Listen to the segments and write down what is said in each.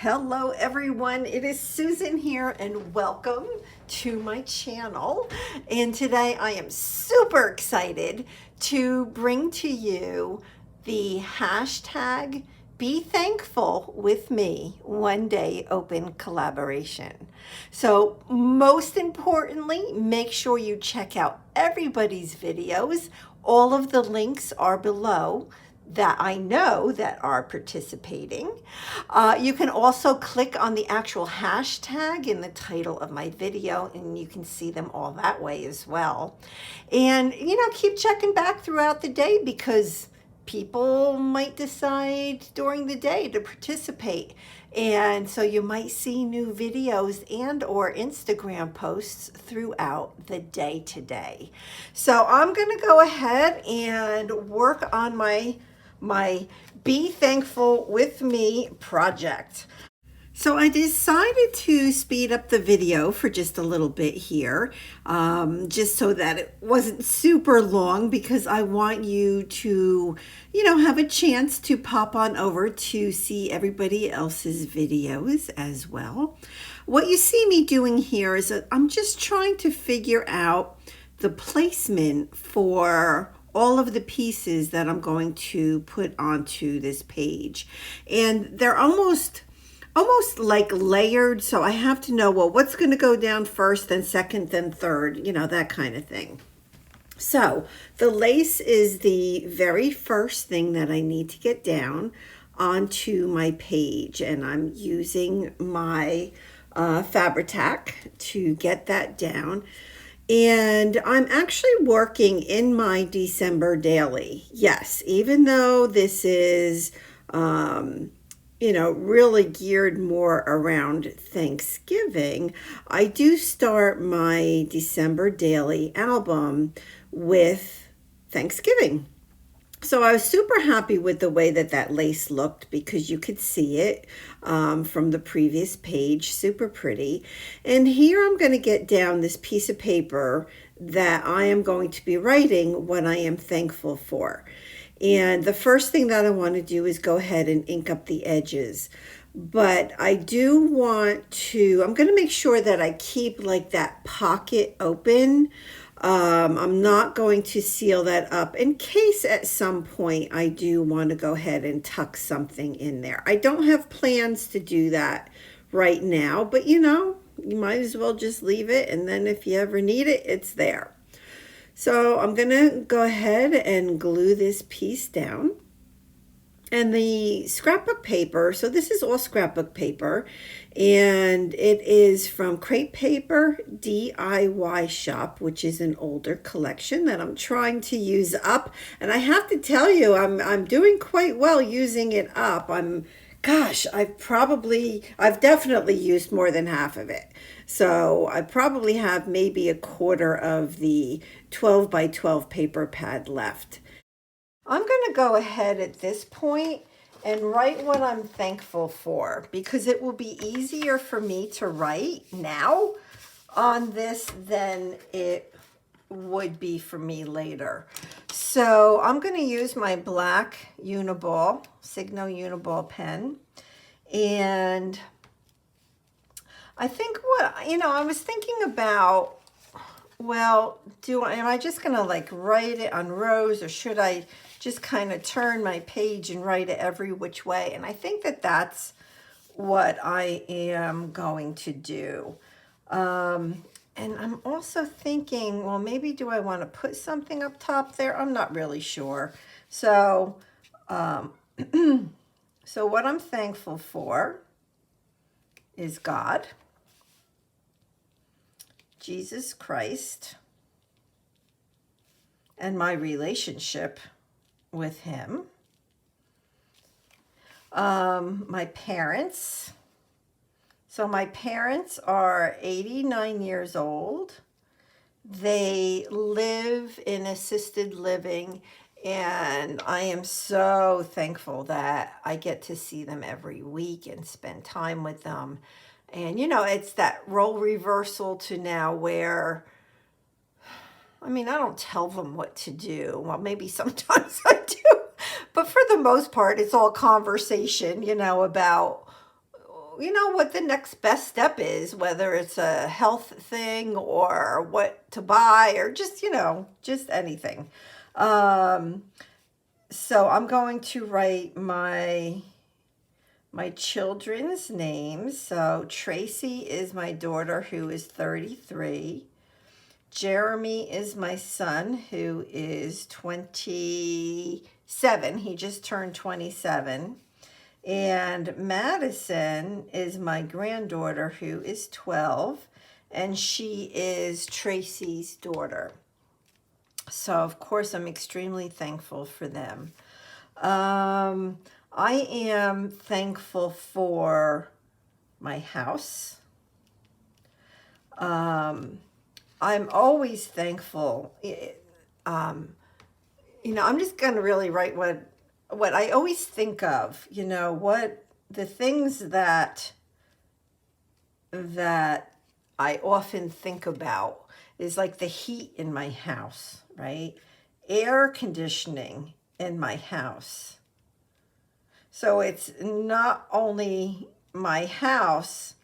Hello everyone, it is Susan here and welcome to my channel. And today I am super excited to bring to you the hashtag Be Thankful with Me One Day Open Collaboration. So most importantly, make sure you check out everybody's videos. All of the links are below that I know that are participating. You can also click on the actual hashtag in the title of my video and you can see them all that way as well. And, keep checking back throughout the day because people might decide during the day to participate. And so you might see new videos and or Instagram posts throughout the day today. So I'm going to go ahead and work on my Be Thankful with Me project. So I decided to speed up the video for just a little bit here, just so that it wasn't super long because I want you to, have a chance to pop on over to see everybody else's videos as well. What you see me doing here is that I'm just trying to figure out the placement for all of the pieces that I'm going to put onto this page. And they're almost like layered, so I have to know, well, what's going to go down first, then second, then third, that kind of thing. So the lace is the very first thing that I need to get down onto my page, and I'm using my Fabri-Tac to get that down. And I'm actually working in my December daily. Yes, even though this is, really geared more around Thanksgiving, I do start my December daily album with Thanksgiving. So I was super happy with the way that lace looked because you could see it from the previous page, super pretty. And here I'm going to get down this piece of paper that I am going to be writing what I am thankful for. And the first thing that I want to do is go ahead and ink up the edges. But I do want to, I'm going to make sure that I keep like that pocket open. I'm not going to seal that up in case at some point I do want to go ahead and tuck something in there. I don't have plans to do that right now, but you might as well just leave it, and then if you ever need it, it's there. So I'm going to go ahead and glue this piece down. And the scrapbook paper, so this is all scrapbook paper, and it is from Crepe Paper DIY Shop, which is an older collection that I'm trying to use up. And I have to tell you, I'm doing quite well using it up. I've definitely used more than half of it. So I probably have maybe a quarter of the 12 by 12 paper pad left. I'm going to go ahead at this point and write what I'm thankful for because it will be easier for me to write now on this than it would be for me later. So I'm going to use my black Uniball, Signo Uniball pen. And I think I was thinking about, well, am I just going to like write it on rows, or should I just kind of turn my page and write it every which way? And I think that that's what I am going to do. And I'm also thinking, well, maybe do I want to put something up top there? I'm not really sure. So, so what I'm thankful for is God, Jesus Christ, and my relationship with him, my parents. So my parents are 89 years old. They live in assisted living, and I am so thankful that I get to see them every week and spend time with them. And it's that role reversal to now where, I don't tell them what to do. Well, maybe sometimes I do, but for the most part, it's all conversation, about what the next best step is, whether it's a health thing or what to buy or just, just anything. So I'm going to write my children's names. So Tracy is my daughter, who is 33. Jeremy is my son, who is 27. He just turned 27. And Madison is my granddaughter, who is 12, and she is Tracy's daughter. So, of course, I'm extremely thankful for them. I am thankful for my house. I'm always thankful. I'm just going to really write what I always think of, what the things that I often think about is like the heat in my house, right? Air conditioning in my house. So it's not only my house,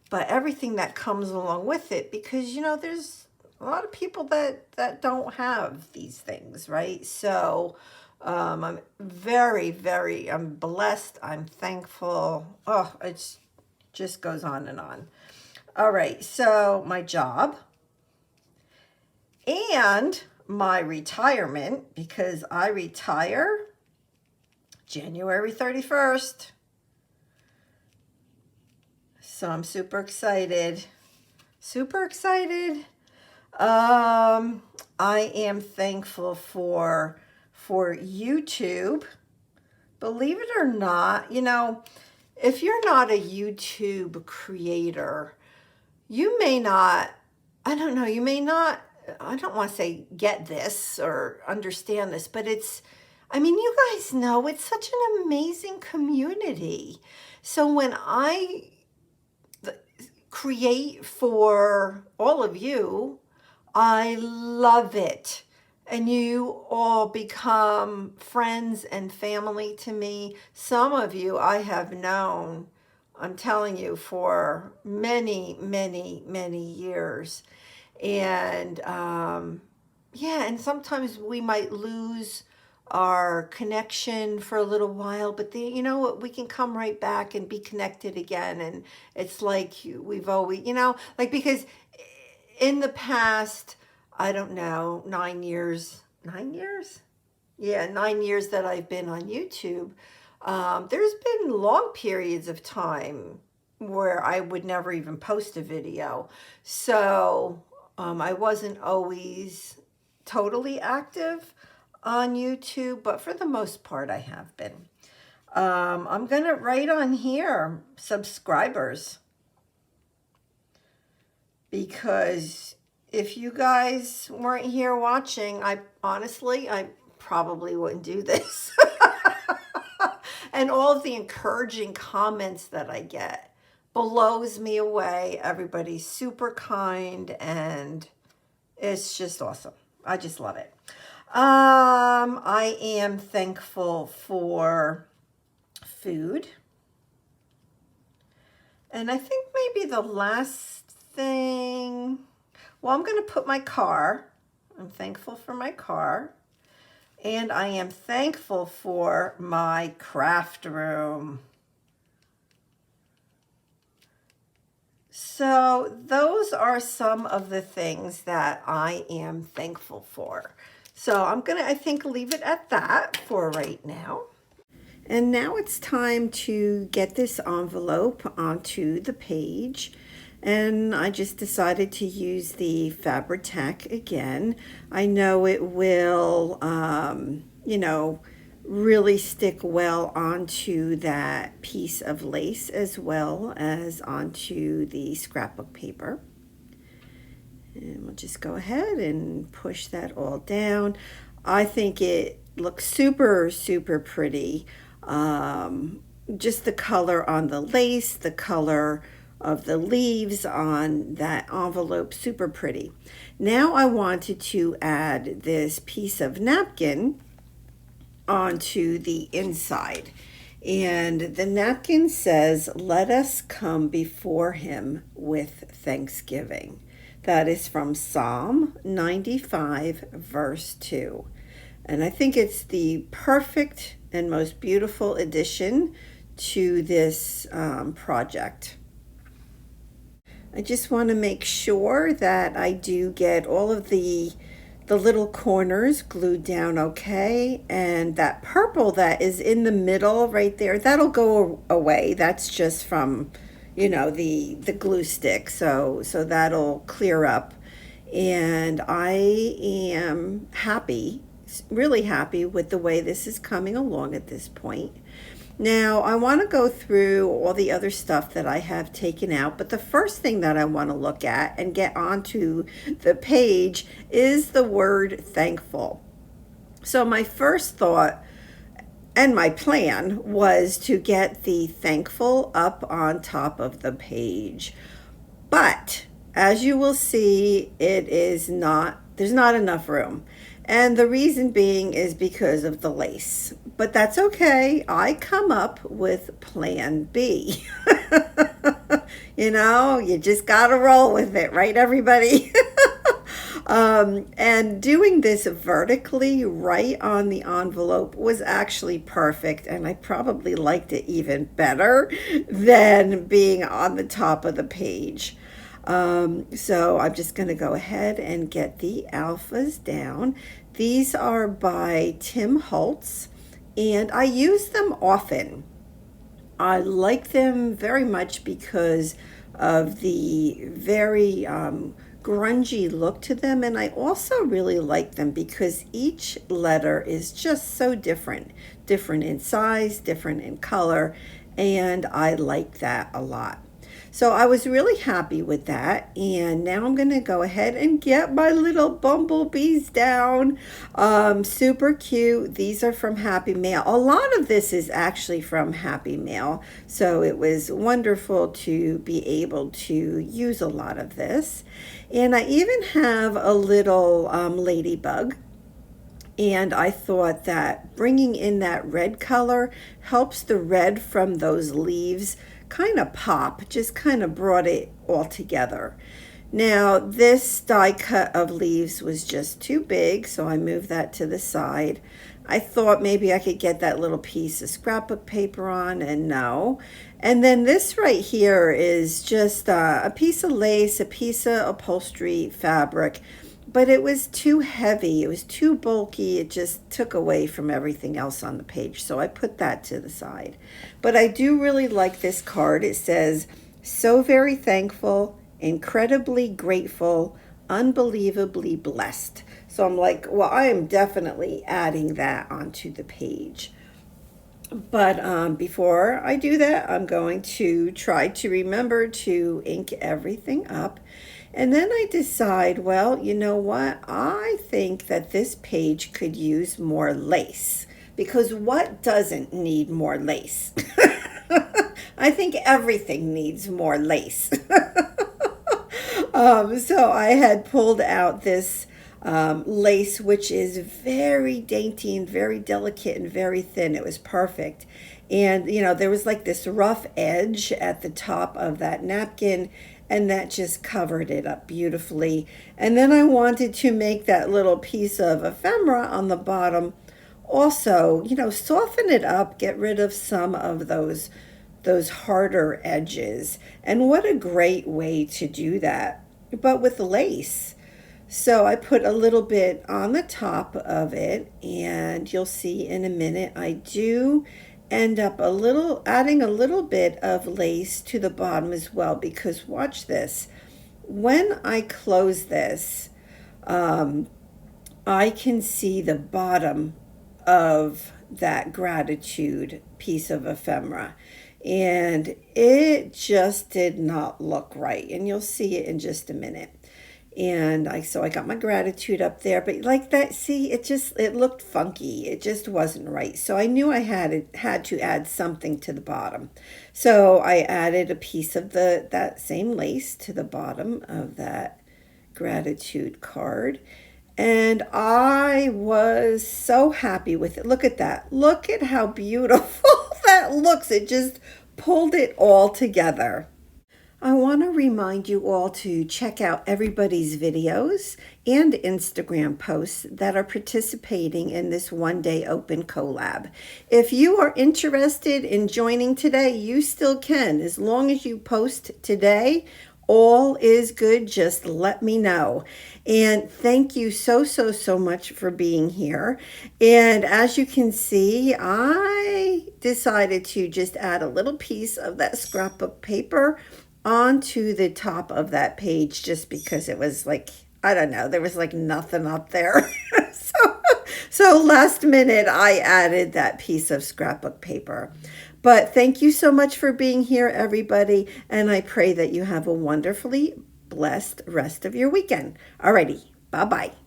but everything that comes along with it, because, there's a lot of people that don't have these things, right? So I'm very, very, I'm blessed. I'm thankful. Oh, it just goes on and on. All right. So my job and my retirement, because I retire January 31st. So I'm super excited. Super excited. I am thankful for YouTube. Believe it or not, if you're not a YouTube creator, you may not, I don't know, you may not, I don't want to say get this or understand this, but you guys know it's such an amazing community. So when I create for all of you, I love it. And you all become friends and family to me. Some of you I have known, I'm telling you, for many, many, many years. And and sometimes we might lose our connection for a little while, but you know what, we can come right back and be connected again. And it's like we've always, because in the past, I don't know, 9 years? Yeah, 9 years that I've been on YouTube. There's been long periods of time where I would never even post a video. So I wasn't always totally active on YouTube, but for the most part, I have been. I'm going to write on here subscribers, because if you guys weren't here watching, I probably wouldn't do this. And all of the encouraging comments that I get blows me away. Everybody's super kind, and it's just awesome. I just love it. I am thankful for food. And I think maybe the last thing, well, I'm going to put my car. I'm thankful for my car. And I am thankful for my craft room. So those are some of the things that I am thankful for. So I'm going to, I think, leave it at that for right now. And now it's time to get this envelope onto the page. And I just decided to use the Fabri-Tac again. I know it will, really stick well onto that piece of lace as well as onto the scrapbook paper. And we'll just go ahead and push that all down. I think it looks super, super pretty. Just the color on the lace, the color of the leaves on that envelope, super pretty. Now I wanted to add this piece of napkin onto the inside. And the napkin says, "Let us come before him with thanksgiving." That is from Psalm 95, verse 2. And I think it's the perfect and most beautiful addition to this project. I just want to make sure that I do get all of the little corners glued down okay, and that purple that is in the middle right there, that'll go away. That's just from, the glue stick. So that'll clear up. And I am happy, really happy with the way this is coming along at this point. Now, I want to go through all the other stuff that I have taken out, but the first thing that I want to look at and get onto the page is the word thankful. So, my first thought and my plan was to get the thankful up on top of the page. But as you will see, there's not enough room. And the reason being is because of the lace. But that's okay. I come up with plan B. You just got to roll with it, right, everybody? And doing this vertically right on the envelope was actually perfect. And I probably liked it even better than being on the top of the page. So I'm just going to go ahead and get the alphas down. These are by Tim Holtz, and I use them often. I like them very much because of the very grungy look to them, and I also really like them because each letter is just so different in size, different in color, and I like that a lot. So I was really happy with that, and now I'm going to go ahead and get my little bumblebees down. Super cute. These are from Happy Mail. A lot of this is actually from Happy Mail, so it was wonderful to be able to use a lot of this. And I even have a little ladybug. And I thought that bringing in that red color helps the red from those leaves kind of pop, just kind of brought it all together. Now, this die cut of leaves was just too big, so I moved that to the side. I thought maybe I could get that little piece of scrapbook paper on, and no. And then this right here is just a piece of lace, a piece of upholstery fabric, but it was too heavy, it was too bulky, it just took away from everything else on the page, so I put that to the side. But I do really like this card. It says, "So very thankful, incredibly grateful, unbelievably blessed." So I'm like, well, I am definitely adding that onto the page. But before I do that, I'm going to try to remember to ink everything up. And then I decide, well, you know what? I think that this page could use more lace. Because what doesn't need more lace? I think everything needs more lace. So I had pulled out this lace, which is very dainty and very delicate and very thin. It was perfect. And, there was like this rough edge at the top of that napkin, and that just covered it up beautifully. And then I wanted to make that little piece of ephemera on the bottom also, soften it up, get rid of some of those harder edges. And what a great way to do that, but with lace. So I put a little bit on the top of it, and you'll see in a minute I do end up adding a little bit of lace to the bottom as well, because watch this. When I close this, I can see the bottom of that gratitude piece of ephemera, and it just did not look right, and you'll see it in just a minute. And so I got my gratitude up there, but like that, see, it looked funky. It just wasn't right. So I knew I had to add something to the bottom. So I added a piece of that same lace to the bottom of that gratitude card. And I was so happy with it. Look at that. Look at how beautiful that looks. It just pulled it all together. I want to remind you all to check out everybody's videos and Instagram posts that are participating in this one-day open collab. If you are interested in joining today, you still can. As long as you post today, all is good. Just let me know. And thank you so much for being here. And as you can see, I decided to just add a little piece of that scrapbook paper onto the top of that page just because it was like, I don't know, there was like nothing up there. so last minute I added that piece of scrapbook paper. But thank you so much for being here, everybody, and I pray that you have a wonderfully blessed rest of your weekend. Alrighty, bye-bye.